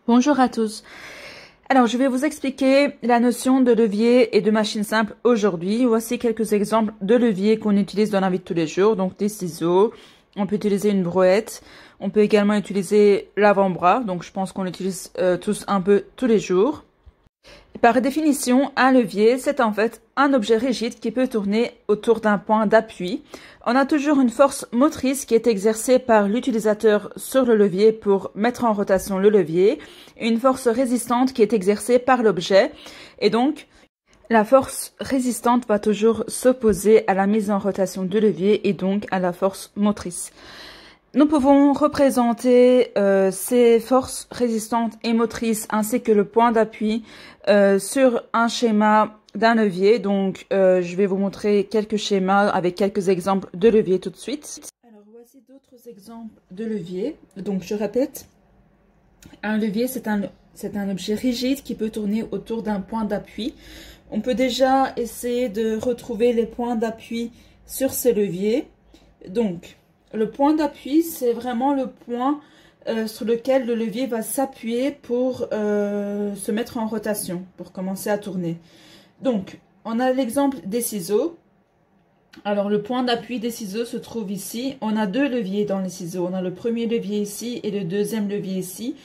Bonjour à tous. Alors, je vais vous expliquer la notion de levier et de machine simple aujourd'hui. Voici quelques exemples de leviers qu'on utilise dans la vie de tous les jours. Donc, des ciseaux, on peut utiliser une brouette, on peut également utiliser l'avant-bras. Donc, je pense qu'on l'utilise tous un peu tous les jours. Par définition, un levier, c'est en fait un objet rigide qui peut tourner autour d'un point d'appui. On a toujours une force motrice qui est exercée par l'utilisateur sur le levier pour mettre en rotation le levier, et une force résistante qui est exercée par l'objet. Et donc, la force résistante va toujours s'opposer à la mise en rotation du levier et donc à la force motrice. Nous pouvons représenter ces forces résistantes et motrices ainsi que le point d'appui sur un schéma d'un levier. Donc, je vais vous montrer quelques schémas avec quelques exemples de leviers tout de suite. Alors, voici d'autres exemples de leviers. Donc, je répète, un levier, c'est un objet rigide qui peut tourner autour d'un point d'appui. On peut déjà essayer de retrouver les points d'appui sur ces leviers. Donc, le point d'appui, c'est vraiment le point sur lequel le levier va s'appuyer pour se mettre en rotation, pour commencer à tourner. Donc, on a l'exemple des ciseaux. Alors, le point d'appui des ciseaux se trouve ici. On a deux leviers dans les ciseaux. On a le premier levier ici et le deuxième levier ici.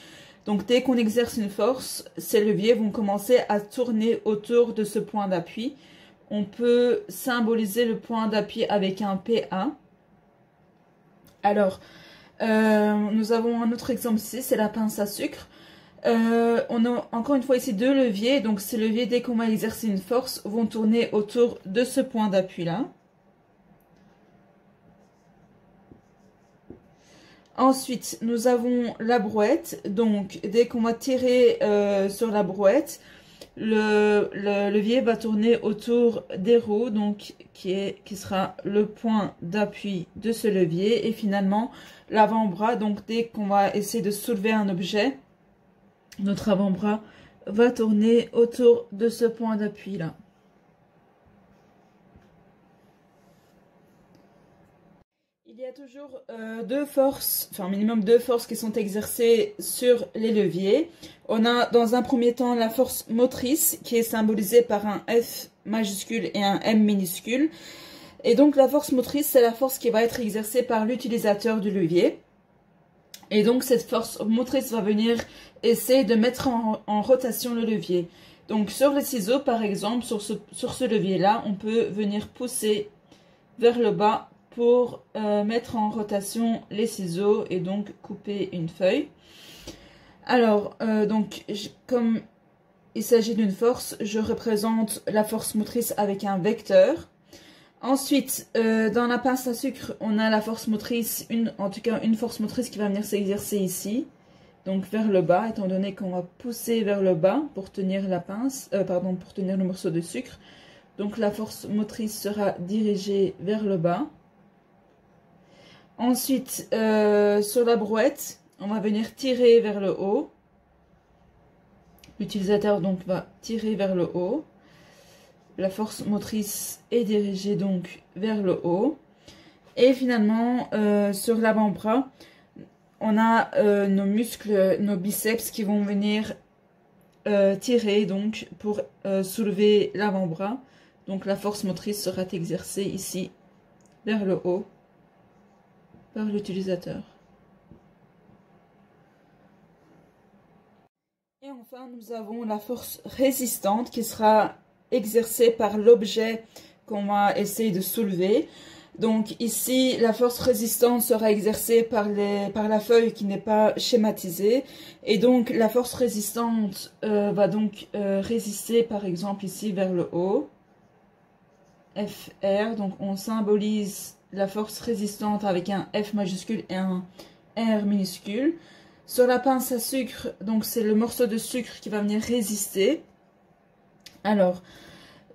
Donc, dès qu'on exerce une force, ces leviers vont commencer à tourner autour de ce point d'appui. On peut symboliser le point d'appui avec un P1. Alors, nous avons un autre exemple ici, c'est la pince à sucre. On a encore une fois ici deux leviers. Donc, ces leviers, dès qu'on va exercer une force, vont tourner autour de ce point d'appui-là. Ensuite, nous avons la brouette. Donc, dès qu'on va tirer sur la brouette, le levier va tourner autour des roues, donc qui sera le point d'appui de ce levier. Et finalement, l'avant-bras, donc dès qu'on va essayer de soulever un objet, notre avant-bras va tourner autour de ce point d'appui-là. Il y a toujours deux forces, enfin minimum deux forces qui sont exercées sur les leviers. On a dans un premier temps la force motrice qui est symbolisée par un F majuscule et un M minuscule. Et donc la force motrice, c'est la force qui va être exercée par l'utilisateur du levier. Et donc cette force motrice va venir essayer de mettre en rotation le levier. Donc sur les ciseaux par exemple, sur ce levier-là, on peut venir pousser vers le bas pour mettre en rotation les ciseaux et donc couper une feuille. Alors, comme il s'agit d'une force, je représente la force motrice avec un vecteur. Ensuite, dans la pince à sucre, on a la force motrice, en tout cas une force motrice qui va venir s'exercer ici, donc vers le bas, étant donné qu'on va pousser vers le bas pour tenir la pince, pour tenir le morceau de sucre. Donc la force motrice sera dirigée vers le bas. Ensuite, sur la brouette, on va venir tirer vers le haut. L'utilisateur donc va tirer vers le haut. La force motrice est dirigée donc vers le haut. Et finalement, sur l'avant-bras, on a nos muscles, nos biceps qui vont venir tirer donc pour soulever l'avant-bras. Donc la force motrice sera exercée ici vers le haut par l'utilisateur. Et enfin, nous avons la force résistante qui sera exercée par l'objet qu'on va essayer de soulever. Donc ici, la force résistante sera exercée par la feuille qui n'est pas schématisée. Et donc la force résistante va donc résister par exemple ici vers le haut. FR, donc on symbolise la force résistante avec un F majuscule et un R minuscule. Sur la pince à sucre, donc c'est le morceau de sucre qui va venir résister. Alors,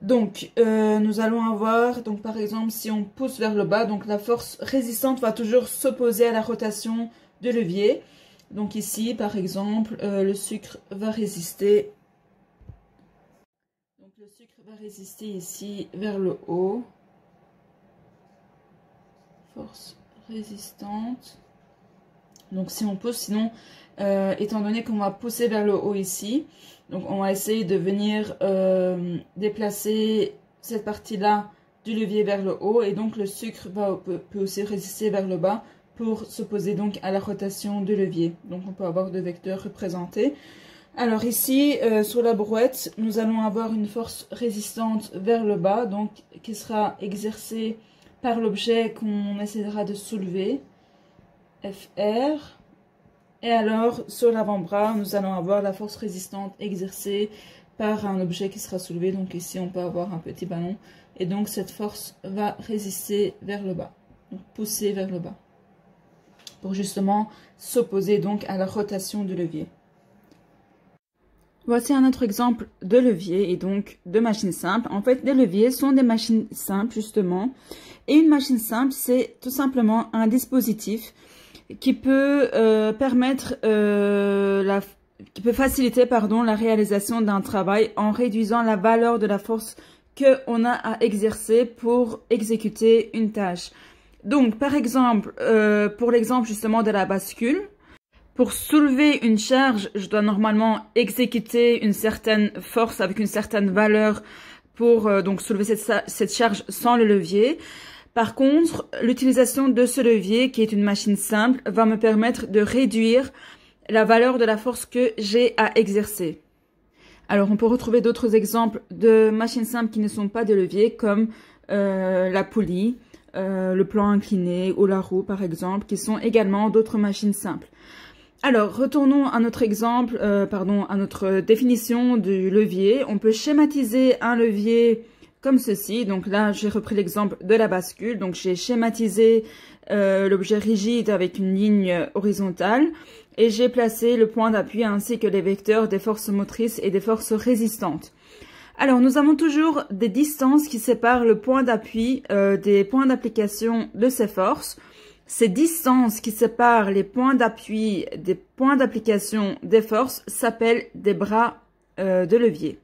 donc nous allons avoir, donc par exemple, si on pousse vers le bas, donc la force résistante va toujours s'opposer à la rotation de levier. Donc ici, par exemple, le sucre va résister. Donc le sucre va résister ici vers le haut. Force résistante. Donc si on pousse, sinon, étant donné qu'on va pousser vers le haut ici, donc on va essayer de venir déplacer cette partie-là du levier vers le haut, et donc le sucre peut aussi résister vers le bas pour s'opposer donc à la rotation du levier. Donc on peut avoir deux vecteurs représentés. Alors ici, sur la brouette, nous allons avoir une force résistante vers le bas, donc qui sera exercée par l'objet qu'on essaiera de soulever, FR. Et alors, sur l'avant-bras, nous allons avoir la force résistante exercée par un objet qui sera soulevé. Donc ici, on peut avoir un petit ballon. Et donc, cette force va résister vers le bas, donc pousser vers le bas, pour justement s'opposer donc à la rotation du levier. Voici un autre exemple de levier et donc de machine simple. En fait, les leviers sont des machines simples, justement. Et une machine simple, c'est tout simplement un dispositif qui peut faciliter la réalisation d'un travail en réduisant la valeur de la force qu'on a à exercer pour exécuter une tâche. Donc, par exemple, pour l'exemple justement de la bascule, pour soulever une charge, je dois normalement exécuter une certaine force avec une certaine valeur pour donc soulever cette charge sans le levier. Par contre, l'utilisation de ce levier, qui est une machine simple, va me permettre de réduire la valeur de la force que j'ai à exercer. Alors, on peut retrouver d'autres exemples de machines simples qui ne sont pas des leviers, comme la poulie, le plan incliné ou la roue, par exemple, qui sont également d'autres machines simples. Alors, retournons à notre exemple, à notre définition du levier. On peut schématiser un levier comme ceci. Donc là, j'ai repris l'exemple de la bascule. Donc, j'ai schématisé l'objet rigide avec une ligne horizontale et j'ai placé le point d'appui ainsi que les vecteurs des forces motrices et des forces résistantes. Alors, nous avons toujours des distances qui séparent le point d'appui des points d'application de ces forces. Ces distances qui séparent les points d'appui des points d'application des forces s'appellent des bras de levier.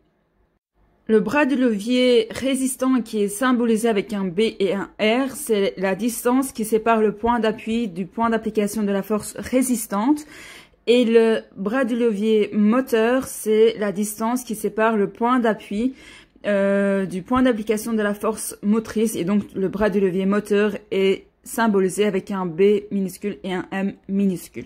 Le bras de levier résistant qui est symbolisé avec un B et un R, c'est la distance qui sépare le point d'appui du point d'application de la force résistante. Et le bras de levier moteur, c'est la distance qui sépare le point d'appui du point d'application de la force motrice. Et donc le bras de levier moteur est symbolisé avec un B minuscule et un M minuscule.